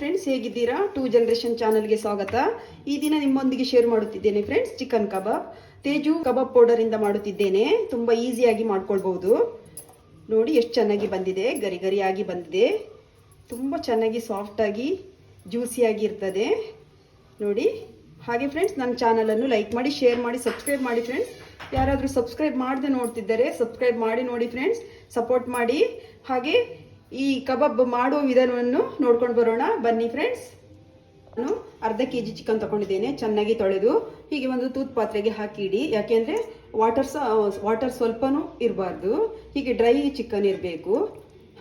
Friends, ಹೇಗಿದ್ದೀರಾ? Two generation ಚಾನಲ್ಗೆ ಸ್ವಾಗತ. ಈ ದಿನ ನಿಮ್ಮೊಂದಿಗೆ ಶೇರ್ ಮಾಡುತ್ತಿದ್ದೇನೆ ಫ್ರೆಂಡ್ಸ್, ಚಿಕನ್ ಕಬಾಬ್. ತೇಜು ಕಬಾಬ್ ಪೌಡರ್ ಇಂದ ಮಾಡುತ್ತಿದ್ದೇನೆ. ತುಂಬಾ ಈಸಿಯಾಗಿ ಮಾಡ್ಕೊಳ್ಬಹುದು. ನೋಡಿ ಎಷ್ಟು ಚೆನ್ನಾಗಿ ಬಂದಿದೆ, ಗರಿ ಗರಿಯಾಗಿ ಬಂದಿದೆ. ತುಂಬಾ ಚೆನ್ನಾಗಿ ಸಾಫ್ಟ್ ಆಗಿ ಜ್ಯೂಸಿಯಾಗಿ ಇರ್ತದೆ ನೋಡಿ. ಹಾಗೆ ಫ್ರೆಂಡ್ಸ್, ನನ್ನ ಚಾನಲನ್ನು ಲೈಕ್ ಮಾಡಿ, ಶೇರ್ ಮಾಡಿ, ಸಬ್ಸ್ಕ್ರೈಬ್ ಮಾಡಿ ಫ್ರೆಂಡ್ಸ್. ಯಾರಾದರೂ ಸಬ್ಸ್ಕ್ರೈಬ್ ಮಾಡದೆ ನೋಡ್ತಿದ್ದಾರೆ ಸಬ್ಸ್ಕ್ರೈಬ್ ಮಾಡಿ ನೋಡಿ ಫ್ರೆಂಡ್ಸ್, ಸಪೋರ್ಟ್ ಮಾಡಿ. ಹಾಗೆ ಈ ಕಬಾಬ್ ಮಾಡುವ ವಿಧಾನವನ್ನು ನೋಡ್ಕೊಂಡು ಬರೋಣ ಬನ್ನಿ ಫ್ರೆಂಡ್ಸ್. ನಾನು ಅರ್ಧ ಕೆಜಿ ಚಿಕನ್ ತಗೊಂಡಿದ್ದೇನೆ. ಚೆನ್ನಾಗಿ ತೊಳೆದು ಹೀಗೆ ಒಂದು ತೂತ್ ಪಾತ್ರೆಗೆ ಹಾಕಿ ಇಡಿ. ಯಾಕೆಂದರೆ ವಾಟರ್ ಸ್ವಲ್ಪನೂ ಇರಬಾರ್ದು, ಹೀಗೆ ಡ್ರೈ ಚಿಕನ್ ಇರಬೇಕು.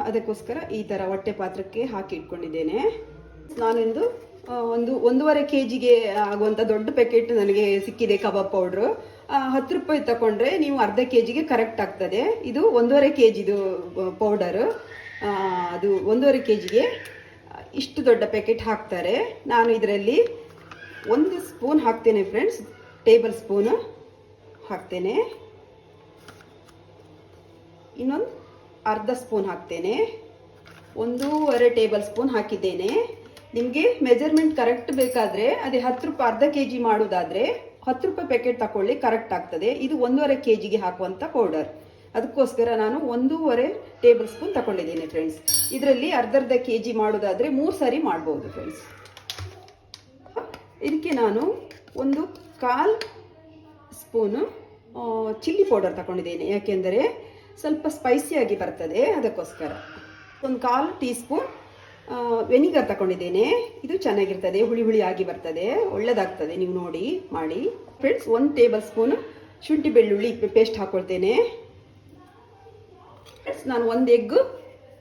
ಅದಕ್ಕೋಸ್ಕರ ಈ ಥರ ಹೊಟ್ಟೆ ಪಾತ್ರಕ್ಕೆ ಹಾಕಿ ಇಟ್ಕೊಂಡಿದ್ದೇನೆ. ನಾನೊಂದು 1.5 kg ಆಗುವಂಥ ದೊಡ್ಡ ಪ್ಯಾಕೆಟ್ ನನಗೆ ಸಿಕ್ಕಿದೆ ಕಬಾಬ್ ಪೌಡ್ರು. 10 ರೂಪಾಯಿ ತಗೊಂಡ್ರೆ ನೀವು ಅರ್ಧ ಕೆಜಿಗೆ ಕರೆಕ್ಟ್ ಆಗ್ತದೆ. ಇದು 1.5 kg ಪೌಡರು. ಅದು 1.5 kgಗೆ ಇಷ್ಟು ದೊಡ್ಡ ಪ್ಯಾಕೆಟ್ ಹಾಕ್ತಾರೆ. ನಾನು ಇದರಲ್ಲಿ 1 ಸ್ಪೂನ್ ಹಾಕ್ತೇನೆ ಫ್ರೆಂಡ್ಸ್, ಟೇಬಲ್ ಸ್ಪೂನು ಹಾಕ್ತೇನೆ. ಇನ್ನೊಂದು ಅರ್ಧ ಸ್ಪೂನ್ ಹಾಕ್ತೇನೆ. 1.5 ಟೇಬಲ್ ಸ್ಪೂನ್ ಹಾಕಿದ್ದೇನೆ. ನಿಮಗೆ ಮೆಜರ್ಮೆಂಟ್ ಕರೆಕ್ಟ್ ಬೇಕಾದರೆ ಅದೇ 10 ರೂಪಾಯಿ ಅರ್ಧ ಕೆಜಿ ಮಾಡೋದಾದರೆ 10 ರೂಪಾಯಿ ಪ್ಯಾಕೆಟ್ ತಗೊಳ್ಳಿ, ಕರೆಕ್ಟ್ ಆಗ್ತದೆ. ಇದು 1.5 kgಗೆ ಹಾಕುವಂಥ ಪೌಡರ್. ಅದಕ್ಕೋಸ್ಕರ ನಾನು 1.5 ಟೇಬಲ್ ಸ್ಪೂನ್ ತಗೊಂಡಿದ್ದೇನೆ ಫ್ರೆಂಡ್ಸ್. ಇದರಲ್ಲಿ ಅರ್ಧ ಕೆಜಿ ಮಾಡೋದಾದರೆ 3 ಸಾರಿ ಮಾಡ್ಬೋದು ಫ್ರೆಂಡ್ಸ್. ಇದಕ್ಕೆ ನಾನು 1/4 ಸ್ಪೂನು ಚಿಲ್ಲಿ ಪೌಡರ್ ತಗೊಂಡಿದ್ದೇನೆ. ಯಾಕೆಂದರೆ ಸ್ವಲ್ಪ ಸ್ಪೈಸಿಯಾಗಿ ಬರ್ತದೆ, ಅದಕ್ಕೋಸ್ಕರ. 1/4 ಟೀ ಸ್ಪೂನ್ ವೆನಿಗರ್ ತಗೊಂಡಿದ್ದೇನೆ. ಇದು ಚೆನ್ನಾಗಿರ್ತದೆ, ಹುಳಿ ಹುಳಿ ಆಗಿ ಬರ್ತದೆ, ಒಳ್ಳೆದಾಗ್ತದೆ. ನೀವು ನೋಡಿ ಮಾಡಿ ಫ್ರೆಂಡ್ಸ್. 1 ಟೇಬಲ್ ಸ್ಪೂನ್ ಶುಂಠಿ ಬೆಳ್ಳುಳ್ಳಿ ಪೇಸ್ಟ್ ಹಾಕೊಳ್ತೇನೆ ಫ್ರೆಂಡ್ಸ್. ನಾನು 1 ಎಗ್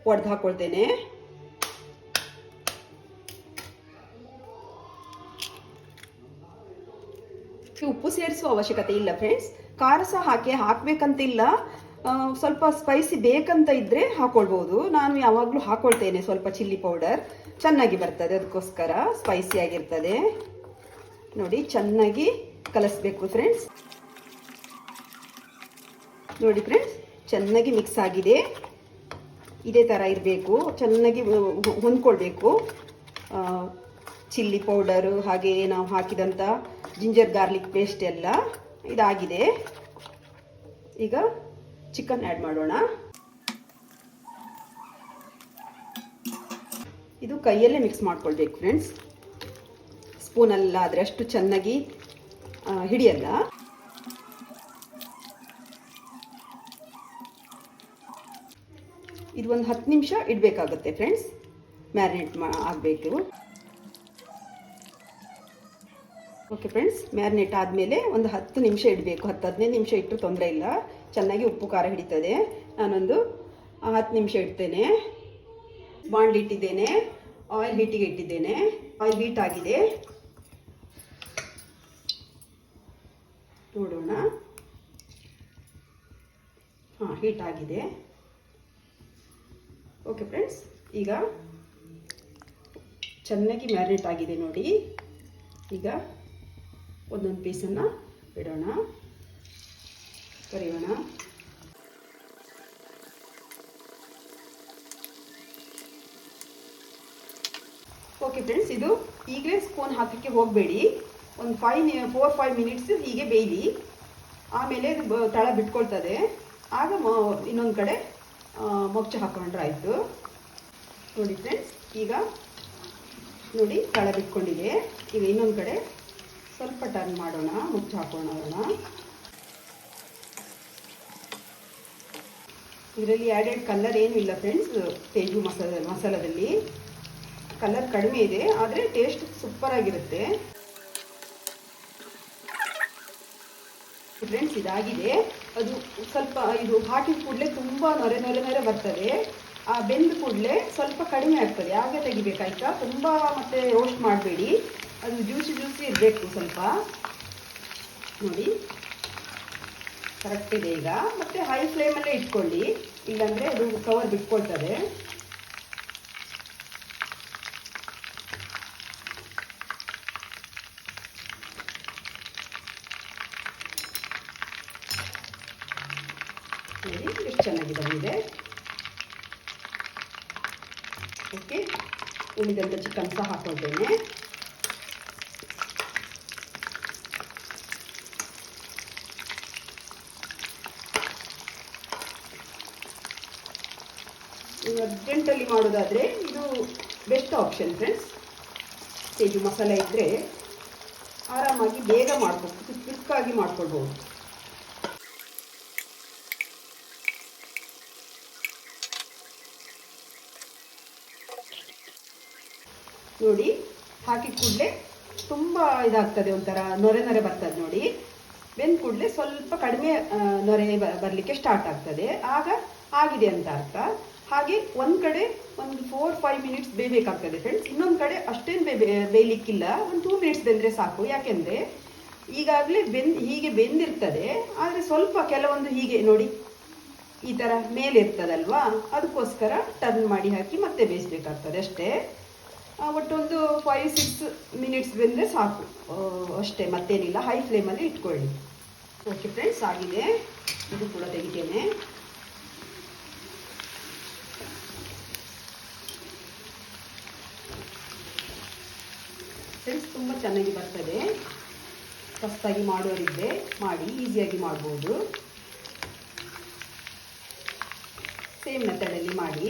ಒಡೆದು ಹಾಕೊಳ್ತೇನೆ. ಉಪ್ಪು ಸೇರಿಸುವ ಅವಶ್ಯಕತೆ ಇಲ್ಲ ಫ್ರೆಂಡ್ಸ್. ಖಾರ ಸಹ ಹಾಕಬೇಕಂತಿಲ್ಲ. ಸ್ವಲ್ಪ ಸ್ಪೈಸಿ ಬೇಕಂತ ಇದ್ರೆ ಹಾಕೊಳ್ಬಹುದು. ನಾನು ಯಾವಾಗಲೂ ಹಾಕೊಳ್ತೇನೆ ಸ್ವಲ್ಪ ಚಿಲ್ಲಿ ಪೌಡರ್, ಚೆನ್ನಾಗಿ ಬರ್ತದೆ, ಅದಕ್ಕೋಸ್ಕರ ಸ್ಪೈಸಿ ಆಗಿರ್ತದೆ. ನೋಡಿ ಚೆನ್ನಾಗಿ ಕಲಸಬೇಕು ಫ್ರೆಂಡ್ಸ್. ನೋಡಿ ಫ್ರೆಂಡ್ಸ್, ಚೆನ್ನಾಗಿ ಮಿಕ್ಸ್ ಆಗಿದೆ. ಇದೇ ಥರ ಇರಬೇಕು, ಚೆನ್ನಾಗಿ ಹೊಂದ್ಕೊಳ್ಬೇಕು. ಚಿಲ್ಲಿ ಪೌಡರು ಹಾಗೆ ನಾವು ಹಾಕಿದಂಥ ಜಿಂಜರ್ ಗಾರ್ಲಿಕ್ ಪೇಸ್ಟ್ ಎಲ್ಲ ಇದಾಗಿದೆ. ಈಗ ಚಿಕನ್ ಆ್ಯಡ್ ಮಾಡೋಣ. ಇದು ಕೈಯಲ್ಲೇ ಮಿಕ್ಸ್ ಮಾಡ್ಕೊಳ್ಬೇಕು ಫ್ರೆಂಡ್ಸ್. ಸ್ಪೂನಲ್ಲ ಆದರೆ ಅಷ್ಟು ಚೆನ್ನಾಗಿ ಹಿಡಿಯಲ್ಲ. ಇದು ಒಂದು 10 ನಿಮಿಷ ಇಡಬೇಕಾಗುತ್ತೆ ಫ್ರೆಂಡ್ಸ್, ಮ್ಯಾರಿನೇಟ್ ಆಗಬೇಕು. ಓಕೆ ಫ್ರೆಂಡ್ಸ್, ಮ್ಯಾರಿನೇಟ್ ಆದಮೇಲೆ ಒಂದು 10 ನಿಮಿಷ ಇಡಬೇಕು. 10-15 ನಿಮಿಷ ಇಟ್ಟರು ತೊಂದರೆ ಇಲ್ಲ, ಚೆನ್ನಾಗಿ ಉಪ್ಪು ಖಾರ ಹಿಡಿತದೆ. ನಾನೊಂದು 10 ನಿಮಿಷ ಇಡ್ತೇನೆ. ಬಾಣಲಿ ಇಟ್ಟಿದ್ದೇನೆ, ಆಯಿಲ್ ಹೀಟಿಗೆ ಇಟ್ಟಿದ್ದೇನೆ. ಆಯಿಲ್ ಹೀಟ್ ಆಗಿದೆ, ನೋಡೋಣ. ಹಾಂ, ಹೀಟ್ ಆಗಿದೆ. ಓಕೆ ಫ್ರೆಂಡ್ಸ್, ಈಗ ಚೆನ್ನಾಗಿ ಮ್ಯಾರಿನೇಟ್ ಆಗಿದೆ ನೋಡಿ. ಈಗ ಒಂದೊಂದು ಪೀಸನ್ನು ಇಡೋಣ, ಕರಿಯೋಣ. ಓಕೆ ಫ್ರೆಂಡ್ಸ್, ಇದು ಹೀಗೆ ಸ್ಪೂನ್ ಹಾಕಕ್ಕೆ ಹೋಗಬೇಡಿ. ಒಂದು 4-5 ಮಿನಿಟ್ಸ್ ಹೀಗೆ ಬೇಯಲಿ. ಆಮೇಲೆ ಇದು ತಳ ಬಿಟ್ಕೊಳ್ತದೆ. ಆಗ ಇನ್ನೊಂದು ಕಡೆ ಮೊಚ್ಚ ಹಾಕೊಂಡ್ರೆ ಆಯಿತು. ನೋಡಿ ಫ್ರೆಂಡ್ಸ್, ಈಗ ನೋಡಿ ತಳ ಬಿಟ್ಕೊಂಡಿದೆ. ಈಗ ಇನ್ನೊಂದು ಕಡೆ ಸ್ವಲ್ಪ ಟರ್ನ್ ಮಾಡೋಣ, ಮುಚ್ಚ ಹಾಕೋಣ. ಇದರಲ್ಲಿ ಆ್ಯಡೆಡ್ ಕಲರ್ ಏನೂ ಇಲ್ಲ ಫ್ರೆಂಡ್ಸ್. ತೇಜು ಮಸಾಲದಲ್ಲಿ ಕಲರ್ ಕಡಿಮೆ ಇದೆ, ಆದರೆ ಟೇಸ್ಟ್ ಸೂಪರ್ ಆಗಿರುತ್ತೆ ಫ್ರೆಂಡ್ಸ್. ಇದಾಗಿದೆ. ಅದು ಸ್ವಲ್ಪ ಇದು ಹಾಕಿದ ಕೂಡಲೇ ತುಂಬ ನೊರೆ ಬರ್ತದೆ. ಆ ಬೆಂದ ಕೂಡಲೇ ಸ್ವಲ್ಪ ಕಡಿಮೆ ಆಗ್ತದೆ, ಹಾಗೆ ತೆಗಿಬೇಕಾಯ್ತಾ. ತುಂಬ ಮತ್ತೆ ರೋಸ್ಟ್ ಮಾಡಬೇಡಿ, ಅದು ಜ್ಯೂಸಿ ಇರಬೇಕು ಸ್ವಲ್ಪ. ನೋಡಿ ಕರೆಕ್ಟ್ ಇದೆ. ಈಗ ಮತ್ತೆ ಹೈ ಫ್ಲೇಮಲ್ಲೇ ಇಟ್ಕೊಳ್ಳಿ, ಇಲ್ಲಾಂದರೆ ಅದು ಕವರ್ ಬಿಟ್ಕೊಳ್ತದೆ. ನೋಡಿ ಎಷ್ಟು ಚೆನ್ನಾಗಿ ಬಂದಿದೆ. ಓಕೆ, ಉಳಿದಂಥ ಚಿಕನ್ ಸಹ ಹಾಕೊಳ್ತೇನೆ. ನೀವು ಅರ್ಜೆಂಟಲ್ಲಿ ಮಾಡೋದಾದರೆ ಇದು ಬೆಸ್ಟ್ ಆಪ್ಷನ್ ಫ್ರೆಂಡ್ಸ್. ತೇಜು ಮಸಾಲೆ ಇದ್ದರೆ ಆರಾಮಾಗಿ ಬೇಗ ಮಾಡ್ಬೋದು, ಕ್ವಿಕ್ಕಾಗಿ ಮಾಡ್ಕೊಳ್ಬೋದು. ನೋಡಿ ಹಾಕಿದ ಕೂಡಲೇ ತುಂಬ ಇದಾಗ್ತದೆ, ಒಂಥರ ನೊರೆ ನೊರೆ ಬರ್ತದೆ ನೋಡಿ. ಬೆಂದ ಕೂಡಲೇ ಸ್ವಲ್ಪ ಕಡಿಮೆ ನೊರೆ ಬರಲಿಕ್ಕೆ ಸ್ಟಾರ್ಟ್ ಆಗ್ತದೆ, ಆಗ ಆಗಿದೆ ಅಂತ ಅರ್ಥ. ಹಾಗೆ ಒಂದು ಕಡೆ ಒಂದು 4-5 ಮಿನಿಟ್ಸ್ ಬೇಯಬೇಕಾಗ್ತದೆ ಫ್ರೆಂಡ್ಸ್. ಇನ್ನೊಂದು ಕಡೆ ಅಷ್ಟೇನು ಬೇಯಲಿಕ್ಕಿಲ್ಲ, ಒಂದು 2 ಮಿನಿಟ್ಸ್ ಬೆಂದರೆ ಸಾಕು. ಯಾಕೆಂದರೆ ಈಗಾಗಲೇ ಹೀಗೆ ಬೆಂದಿರ್ತದೆ, ಆದರೆ ಸ್ವಲ್ಪ ಕೆಲವೊಂದು ಹೀಗೆ ನೋಡಿ ಈ ಥರ ಮೇಲೆ ಇರ್ತದಲ್ವಾ, ಅದಕ್ಕೋಸ್ಕರ ಟರ್ನ್ ಮಾಡಿ ಹಾಕಿ ಮತ್ತೆ ಬೇಯಿಸ್ಬೇಕಾಗ್ತದೆ ಅಷ್ಟೇ. ಒಟ್ಟೊಂದು 5-6 ಮಿನಿಟ್ಸ್ ಬೆಂದರೆ ಸಾಕು ಅಷ್ಟೇ, ಮತ್ತೇನಿಲ್ಲ. ಹೈ ಫ್ಲೇಮಲ್ಲಿ ಇಟ್ಕೊಳ್ಳಿ. ಓಕೆ ಫ್ರೆಂಡ್ಸ್, ಆಗಿದೆ. ಇದು ಕೂಡ ತೆಗಿತೇನೆ. ಫ್ರೆಂಡ್ಸ್ ತುಂಬ ಚೆನ್ನಾಗಿ ಬರ್ತದೆ. ಫಸ್ಟಾಗಿ ಮಾಡೋರಿದ್ದರೆ ಮಾಡಿ, ಈಸಿಯಾಗಿ ಮಾಡ್ಬೋದು. ಸೇಮ್ ಮೆಥಡಲ್ಲಿ ಮಾಡಿ.